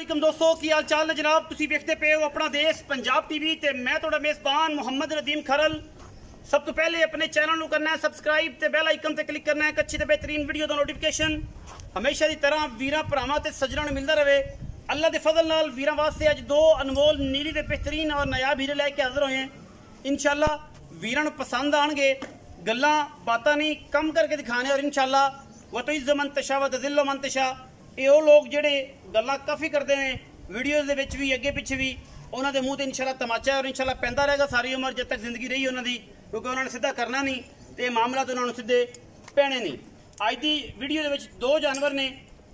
वालेकुम दोस्तों की हाल चाल है जनाब। तुसी देखते पे हो अपना देश पंजाब टीवी ते मैं थोड़ा मेजबान मोहम्मद नदीम खरल। सब तो पहले अपने चैनल करना है सबसक्राइब ते बेल आइकन ते क्लिक करना है अच्छी ते बेहतरीन वीडियो का नोटिफिकेशन हमेशा की तरह वीरां भरावां ते सज्जनां नूं मिलदा रहे। अल्लाह के फजल नाल वीरां वास्ते अज दो अनमोल नीली ते बेहतरीन और नायाब हीरे लैके हाजिर होए हैं। इंशाअल्लाह वीरां नूं पसंद आउणगे, गल्लां बातां नहीं कम करके दिखाने और इंशाअल्लाह व तुइज़्ज़ु मन तशा व तुज़िल्लु मन तशा। ये लोग जेडे गल्लां काफ़ी करते हैं वीडियोज़ दे विच भी अगे पिछे भी उन्होंने दे मूँह ते इंशाअल्लाह तमाचा और इंशाअल्लाह पैंदा रहेगा सारी उम्र जब तक जिंदगी रही उन्होंने, क्योंकि उन्होंने सीधा करना नहीं तो मामला तो उन्होंने सीधे पैने नहीं। अज की वीडियो दे विच दो जानवर ने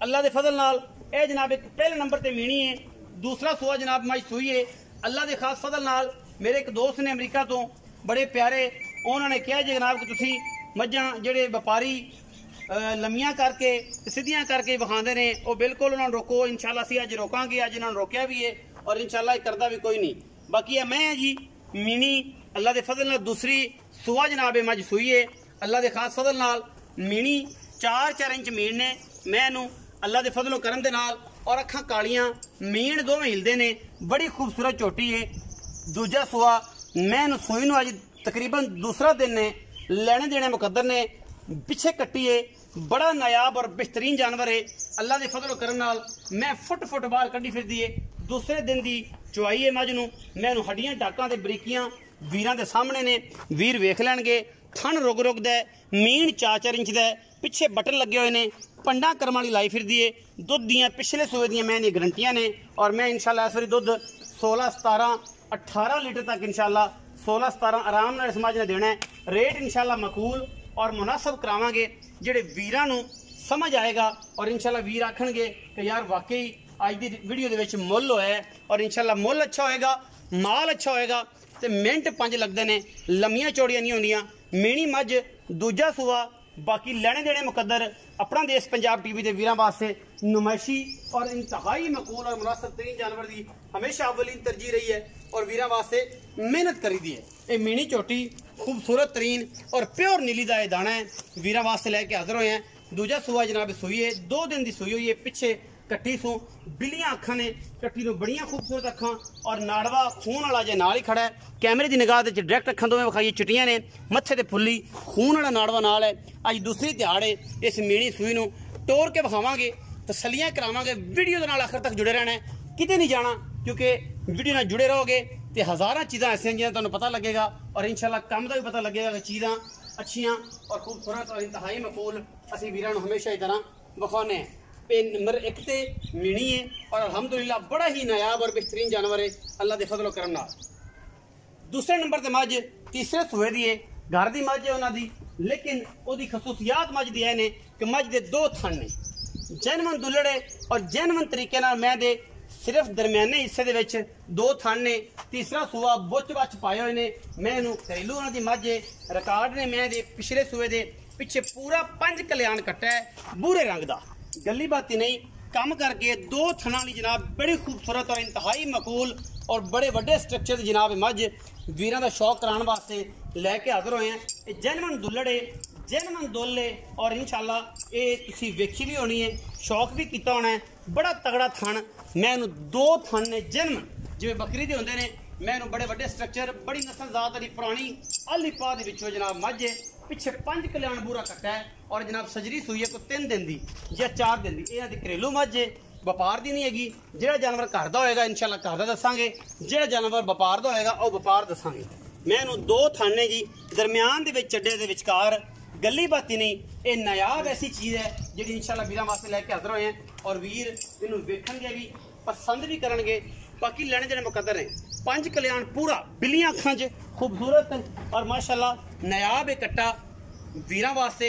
अल्लाह के फजल नाल। यह जनाब एक पहले नंबर पर मीणी है, दूसरा सुआ जनाब मज सूई है। अल्लाह के खास फजल नाल मेरे एक दोस्त ने अमरीका तो बड़े प्यारे उन्होंने कहा जी जनाब कि तुसी मझां जेडे व्यापारी लम्मियां करके सीधियां करके विखाते ने वो बिल्कुल उन्होंने रोको। इंशाअल्लाह असीं अज रोकांगे, अज इन्होंने रोकया भी है और इंशाअल्लाह करदा भी कोई नहीं। बाकी मैं है जी मीनी अल्लाह के फजल नाल दूसरी सुआ जनाब मज सूई है। अल्लाह के खास फजल नाल मीनी 4-4 इंच मीण ने। मैं इनू अल्लाह के फजलों करन दे नाल और अखां कालियां मीण दोवें हिलदे ने, बड़ी खूबसूरत झोटी है। दूजा सुआ मैं इनू सूई नू अज तकरीबन दूसरा दिन ने, लेने देने मुकद्दर ने पिछे कट्टी है। बड़ा नायाब और बेहतरीन जानवर है। अल्लाह के फजल करन नाल मैं फुट बाहर कड्डी फिरदी है। दूसरे दिन की चुआई है मझ नूं। मैं हड्डियां टाकां ते बरीकियां वीरां दे सामने ने, वीर वेख लैणगे। थन रुग दा मीण 4-4 इंच दा, पिछे बटन लगे हुए ने, पंडा करम वाली लाई फिरदी है। दुध दियां पिछले सूए दियां मैं गरंटियां ने और मैं इंशाअल्लाह इस बारी दुध 16-17-18 लीटर तक इंशाअल्लाह 16-17 आराम नाल इस मझ ने देना है। रेट इंशाअल्लाह मकूल और मुनासिब करावांगे जेडे वीरां नूं समझ आएगा और इंशाअल्लाह वीर आखणगे कि यार वाकई अज की वीडियो दे विच मुल होया है और इंशाअल्लाह मुल अच्छा होएगा, माल अच्छा होएगा तो मिनट 5 लगते हैं। लम्मियां चौड़ियां नहीं होंदियां। मीणी मझ दूजा सुआ। बाकी लेने देने मुकद्दर अपना देश पंजाब टीवी के वीरां वास्ते नुमाइशी और इंतहाई मकूल और मुनासिब तरीन जानवर की हमेशा अवलीन तरजीह रही है और वीरां वास्ते मेहनत करी दी है। ये मीणी चोटी खूबसूरत तरीन और प्योर नीली का यह दाना है, वीरां वास्ते लैके हाजिर होए हैं। दूजा सुआ जनाब सूई है, 2 दिन की सूई हुई है। पिछे कट्टी सू बिलियां अखां ने, कट्टी तो बड़ियां खूबसूरत अखां और नाड़वा खून वाला जे नाल ही खड़ा है। कैमरे की निगाह डायरैक्ट अखां दोवें विखाई चिट्टियां ने, मत्थे ते फुल्ली खून वाला नाड़वा नाल है। अज दूसरी दिहाड़ है इस मीणी सूई नूं टोर के विखावांगे, तसलियां करावांगे। वीडियो दे नाल आखिर तक जुड़े रहना है, किते नहीं जाना, क्योंकि वीडियो नाल जुड़े रहोगे तो हज़ारां चीज़ां ऐसियां जिन्हां तुहानूं पता लगेगा और इंशाअल्लाह कम का भी पता लगेगा कि चीज़ां अच्छियां और खूबसूरत और इंतहाई मकूल असीं वीरां नूं हमेशा की तरह विखाने हैं। नंबर 1 ते मीणी है और अल्हम्दुलिल्लाह बड़ा ही नायाब और बेहतरीन जानवर है अल्लाह के फजलो करम नाल। दूसरे नंबर ते मझ तीसरे सूए दी है, घर की मझ है उन्होंने, लेकिन उसकी खसूसियात मझ दी है कि मझ के 2 थन ने, जैनवन दुलड़े और जैनवन तरीके नाल मैं दे सिर्फ दरम्याने हिस्से दे विच 2 थन ने। तीसरा सूआ बुच बच पाए हुए ने। मैं इनू घरेलू उन्होंने मझ है, रिकॉर्ड ने मैं दे पिछले सूए दे पिछे पूरा 5 कल्याण कट्टा है भूरे रंग का। गली बाती नहीं कम करके 2 थना वाली जनाब बड़ी खूबसूरत और इंतहाई मकूल और बड़े वड्डे स्ट्रक्चर की जनाब मझ वीरां दा शौक कराने वास्ते लैके हाजिर होए हैं। ये जैनवन दुल्लड़े जैनवन दोले और इंशाअल्लाह ये तुसीं वेखी भी होनी है, शौक भी किया होना है। बड़ा तगड़ा थन। मैं इनू 2 थन ने जैनवन जिवें बकरी दे होंदे ने। मैं इनू बड़े वड्डे स्ट्रक्चर बड़ी नस्ल जात वाली पुरानी आली पा दे विचों जनाब मझ है। पिछे 5 कल्याण बूरा कट्टा है और जनाब सजरी सूई है कोई 3 दिन की या 4 दिन की। यह घरेलू मझ है, व्यापार की नहीं हैगी। जो जानवर घर का होएगा इंशाअल्लाह घर का दसांगे, जो जानवर व्यापार का होएगा वह व्यापार दसांगे। मैं इनू 2 थन ने जी दरम्यान दे विच चड्डे दे विचकार गली बाती नहीं। ये नायाब ऐसी चीज़ है जी इंशाअल्लाह वीरां वास्ते लैके हाजिर होए हैं और वीर इनू वेखणगे भी पसंद भी करनगे। बाकी लेने देने मुकद्दर हैं। 5 कल्याण पूरा बिलियां अखां च खूबसूरत और माशाअल्लाह नायाब एक कट्टा वीरां वास्ते।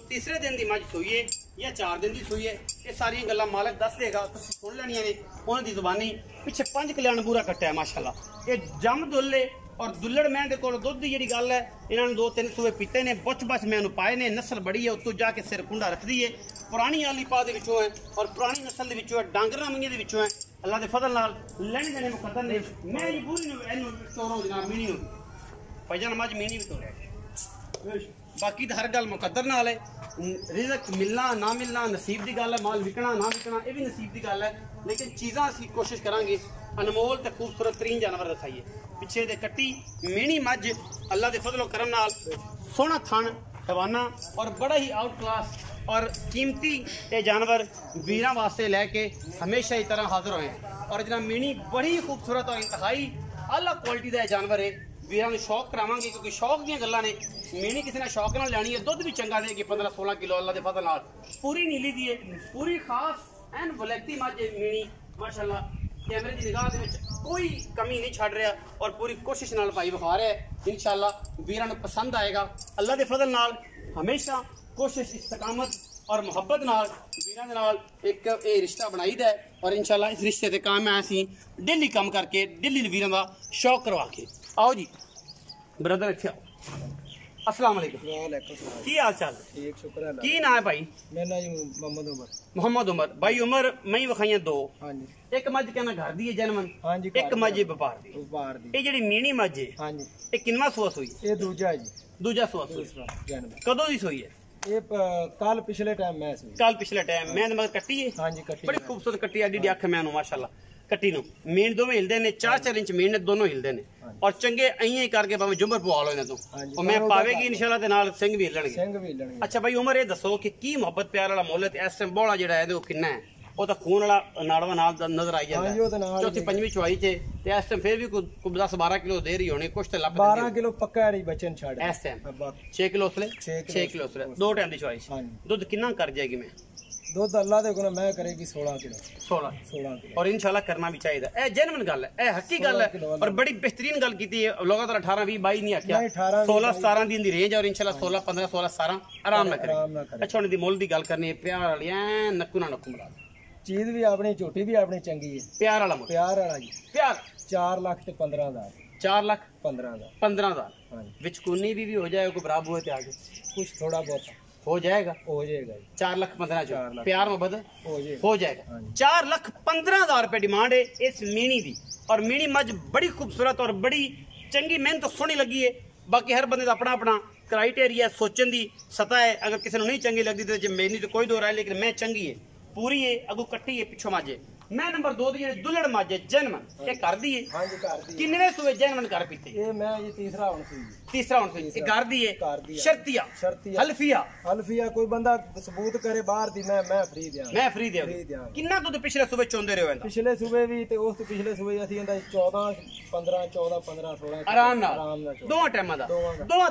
तीसरे दिन की मझ सूई है या 4 दिन की सूई है, ये सारी गल्लां मालक दस देगा, तुसीं सुन लैनियां ने उन्हां दी ज़ुबानी। पिछे 5 कल्याण पूरा कट्टा है माशाअल्लाह। ये जम दुल्ले और दुल्लड़ मैं दे कोल दुध की जी गल है, इन्होंने 2-3 सूए पीते ने, बुच बच मैं पाए ने। नस्ल बड़ी है, उत्तों जाके सिर कुंडा रखती है। पुरानी आली पा दे विचों है और पुरानी नस्ल दे विचों है, डांगर रामियां दे विचों है। अल्लाह के फजल नाल लेने देने मुकद्दर ने। मैं जी पूरी इनू तोड़ो जनाब मीणी भाईजान मझ मीणी भी तोड़े। बाकी तो हर गल मुकद्दर नाल है, रिज़क मिलना ना मिलना नसीब की गल है, माल विकना ना विकना ये भी नसीब की गल है। लेकिन चीज़ां असीं कोशिश करांगे अनमोल ते खूबसूरत तरीन जानवर दिखाइए। पिछे दे कट्टी मेहनी मझ अल्लाह के फजलो करम नाल सोहना थन हवाना और बड़ा ही आउट क्लास और कीमती ये जानवर वीरां वास्ते लैके हमेशा ही तरह हाजिर होए। और जना मेहनी बड़ी खूबसूरत और इंतहाई आला क्वालिटी का जानवर है, वीरां नूं शौक करावांगे क्योंकि शौक दी गल्लां ने। मेहनी किसी ने शौक नाल लैनी है, दुध भी चंगा देगी 15-16 किलो अल्लाह के फजल नाल। पूरी नीली दी है, पूरी खास एन वलैती मझ मेहनी माशाअल्लाह, कैमरे की निगाह दे विच कोई कमी नहीं छड़ रहा और पूरी कोशिश नाल भाई विखा रहा है। इंशाअल्लाह वीरां नूं पसंद आएगा अल्लाह के फजल नाल। हमेशा कोशिश इस्तकामत और मुहब्बत नाल वीरां दे नाल एक ये रिश्ता बनाई दा है और इंशाअल्लाह इस रिश्ते ते काम है असीं डेली काम करके डेली वीरां दा शौक करवा के। आओ जी ब्रदर इत्थे आओ। अस्सलाम वालेकुम। की हाल चाल? ठीक शुक्र है। की नाम है भाई? मेरा नाम जी मोहम्मद उमर। मोहम्मद उमर भाई। उमर मई विखाइयां दो। हां जी। एक मझ कहना घर दी है जन्मन। हां जी। एक मझ व्यापार दी। व्यापार दी। ये जेडी मीणी मझ है हां जी, ये किनवा सुआ सोई? ये दूजा है जी। दूजा सुआ सोई। जन्म कदों दी सोई है? ये कल पिछले टाइम मैं सी। कल पिछले टाइम मैं मगर कट्टी है। हां जी कट्टी। बड़ी खूबसूरत कट्टी आडी डी अख मैनू माशाल्लाह। कट्टी नु मेन दोवें हिलदे ने, 4-4 इंच मेन दोनों हिलदे ने और चंगे अइयां करके भाਵੇਂ जुमर पवा लो इन्हां तो और मैं पावेगी इंशाल्लाह ते नाल सिंह भी हिलणगे। सिंह भी हिलणगे। अच्छा भाई उमर ये दसो कि की मोहब्बत प्यार वाला मुੱਲ ते इस टाइम बौला जेड़ा है ਉਹ ਕਿੰਨਾ है? ਉਹ ਤਾਂ ਖੂਨ ਵਾਲਾ ਨਾੜਵਾ ਨਾਲ ਨਜ਼ਰ ਆਈ ਜਾਂਦਾ ਹੈ। ਚੌਥੀ ਪੰਜਵੀਂ ਚੁਆਈ ਚ ਤੇ ਇਸ ਟਾਈਮ ਫੇਰ ਵੀ ਕੋਈ 10-12 ਕਿਲੋ ਦੇ ਰਹੀ ਹੋਣੀ, ਕੁਛ ਤੇ ਲੱਭ 12 ਕਿਲੋ ਪੱਕਾ ਰਹੀ ਬੱਚੇ ਨੂੰ ਛੱਡ ਇਸ ਟਾਈਮ 6 ਕਿਲੋ ਉਸਲੇ 6 ਕਿਲੋ ਉਸਲੇ ਦੋ ਟਾਈਮ ਦੀ ਚੁਆਈ। ਦੁੱਧ ਕਿੰਨਾ ਕਰ ਜਾਏਗੀ? ਮੈਂ ਦੁੱਧ ਅੱਲਾ ਦੇ ਕੋਲ ਮੈਂ ਕਰੇਗੀ 16 ਕਿਲੋ। 16 ਕਿਲੋ और इंशाल्लाह करना भी चाहिए। ए जेन्युइन गल है, ए हकी गल है और बड़ी बेहतरीन गल की है। लगातार 18-20-22 नहीं आख्या, 16-17 दिन दी रेंज और इंशाल्लाह 16-15-16-17 आराम ना करे। अच्छा हुण दी मुੱਲ दी गल करनी है, प्यार वाली ऐ नक्कू ना नक्कू मिला चीज भी अपनी झोटी भी अपनी चंगी है। प्यार वाला मुੱਲ? प्यार वाला जी। प्यार 4 लाख ते 15,000। 4 लाख 15,000। हां विच कुन्नी भी हो जाए को बराबर हुए ते आगे कुछ थोड़ा बहुत हो जाएगा। 4 लाख 15,000 प्यार मोहब्बत हो जाएगा। 4,15,000 रुपए डिमांड है इस मीणी दी। और मीणी मझ बड़ी खूबसूरत और बड़ी चंगी, मेहनत तो सोहनी लगी है। बाकी हर बंदे का अपना अपना क्राइटेरिया सोचन दी सतह है। अगर किसी को नहीं चंगी लगती तो मेरी तो कोई दो राय, लेकिन मैं चंगी है पूरी है, अगू कट्टी है पिछो माजे। मैं नंबर 2 दी जेडी दुल्हड़ माजे जन्मन ये कर दी है। हां जी कर दी। किन्ने सुए जन्मन कर पीते? ये मैं ये तीसरा हुन सी। तीसरा हुन सी ये कर दी है। शर्तिया हल्फिया कोई बंदा सबूत करे बाहर दी मैं फ्री दियां। मैं फ्री दियां। किन्ना दुध पिछले सुबह चोंदे रहे हो? पिछले सुबह भी ते उस तो पिछले सुबह असि इंदा 14 15 14 15 16 आराम नाल दोवां टाइमां दा दोवां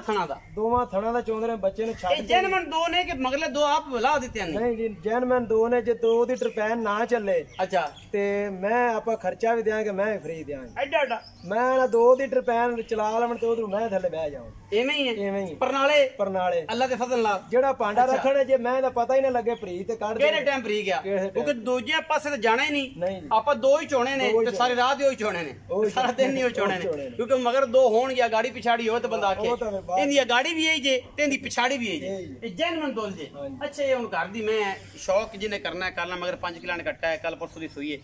थणा दा चोंदे रहे बच्चे ने छाड़। जन्मन 2 ने कि मगले 2 आप बुला दित्ते नहीं जी? जन्मन 2 ने जे 2 दी ट्रपैन ना चले अच्छा ते मैं आपा खर्चा भी देंगे, मैं फ्री देंगे। एडा एडा मैं ना 2 दी ट्रपैन चला लवन ते उधर मैं थल्ले बैठ जाऊं। एवें ही है परनाले अल्लाह दे फजल नाल जेड़ा पांडा रखण जे मैं दा पता ही ना लगे भरी ते काट दे। केड़े टाइम भरी गया क्योंकि दूजे पासे ते जाना ही नहीं। आपा 2 ही चोणे ने ते सारी रात ही चोणे ने, सारा दिन नहीं चोणे ने। क्योंकि मगर 2 होण या गाड़ी पिछाड़ी हो ते बंदा आखे इंदी गाड़ी भी है जे ते इंदी पिछाड़ी भी है जे। ये जन्मन दोल जे। अच्छा ये हुन घर दी मैं शौक जिने करना है कर ला, मगर 5 किलो ने कट्टा है, कल परसों दी सुई है।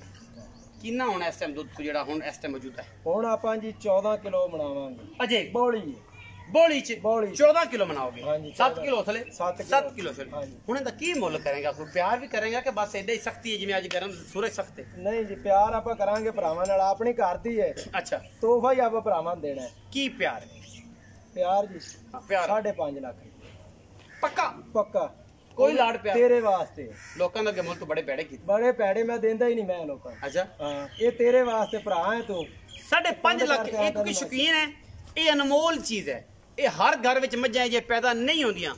किन्ना होना इस टाइम दुध जेड़ा हुन इस टाइम मौजूद है? हुन आपां जी 14 किलो बनावांगे। अजे बोली च 14 किलो बनाओगे? 7 किलो थले 7 किलो थले। हुन इंदा की मुੱਲ करेगा? कोई प्यार भी करेगा कि बस एडे ही सख्ती है जिवें आज गरम सूरज सख्त है? नहीं जी प्यार आपां करांगे भरावां नाल, अपनी घर दी है। अच्छा तोहफा ही आपां भरावां देना है। की प्यार है? प्यार जी प्यार 5.5 लाख पक्का पक्का। कोई लाड़ प्यार तेरे वास्ते लोकां दे मुल्क बड़े पैड़े कीते, बड़े पैड़े मैं देंदा ही नहीं मैं लोकां। अच्छा हां ये तेरे वास्ते भरा है तू। 5.5 लाख एक कोई शौकीन है, ये अनमोल चीज है। ये हर घर विच मझां जे पैदा नहीं होंदियां,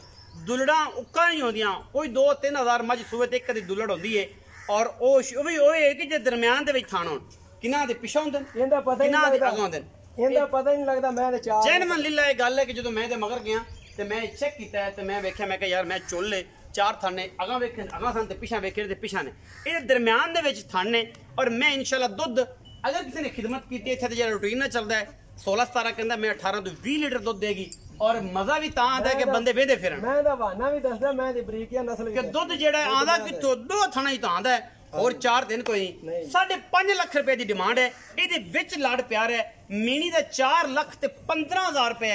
दुलड़ा उक्का नहीं होंदियां। कोई 2-3 हज़ार मझ सूबे ते एक कदी दुलड़ होंदी है और ओ भी ओए कि जे दरमियान दे विच थान होण किना दे पिछे होंदे इंदा पता ही नहीं लगदा, अगों दे इंदा पता ही नहीं लगदा। मैं ते चार जैनमन लिल्ला ये गल है कि जदों मैं ते मगर गया ते मैं चेक कीता ते मैं वेख्या मैं यार मैं चुल्ले 4 थाने अगां वेखे अगां सन ते पिछां वेखे ते पिछां ने ये दरमियान दे विच थाने। और मैं इंशाल्लाह दुध अगर किसी ने खिदमत की इत्थे ते जेड़ा रूटीन ना चलदा है 16-17 कहंदा मैं 18 तो 20 लीटर दुध देगी। और मजा भी तां आंदा है कि बंदे वेंदे फिरन। मैं दा बहाना भी दसदा मैं दी बरीकिया नस्ल के दुध जेड़ा आंदा किथों 2 थाना ही तां आंदा है और 4 दिन कोई 5.5 लाख रुपए की डिमांड है। ਇਹਦੇ ਵਿੱਚ ਲਾੜ ਪਿਆਰ ਹੈ। ਮੀਣੀ ਦਾ 4 ਲੱਖ ਤੇ 15,000 रुपए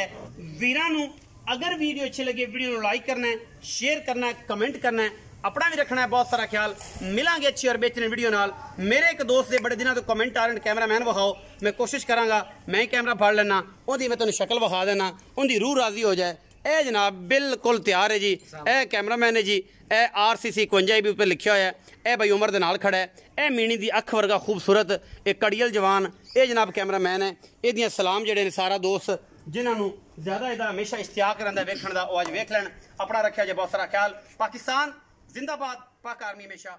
वीरां नूं अगर वीडियो अच्छी लगे वीडियो को लाइक करना है, शेयर करना है, कमेंट करना है, अपना भी रखना है बहुत सारा ख्याल। मिलांगे अच्छी और बेहतरीन वीडियो नाल। मेरे एक दोस्त के बड़े दिनों तो कमेंट आ रहे कैमरा मैन विखाओ, मैं कोशिश करांगा मैं कैमरा फड़ लेना, उहदी मैं तुहानू शक्ल विखा देना, उनकी रूह राजी हो जाए। ए जनाब बिल्कुल तैयार है जी, ए कैमरा मैन है जी, ए RCC 51 भी उपर लिखा हुआ है। ए भाई उमर दे नाल खड़ा है, ए मीनी दी अख वर्गा खूबसूरत एक कड़ियल जवान, ए जनाब कैमरा मैन है। एदियां सलाम जेडे ने सारा दोस्त जिन्होंने ज्यादा इहदा हमेशा इश्तियाक रहिंदा वेखण दा, ओ अज वेख लैण। अपना रखिया जे बहुत सारा ख्याल। पाकिस्तान जिंदाबाद, पाक आर्मी हमेशा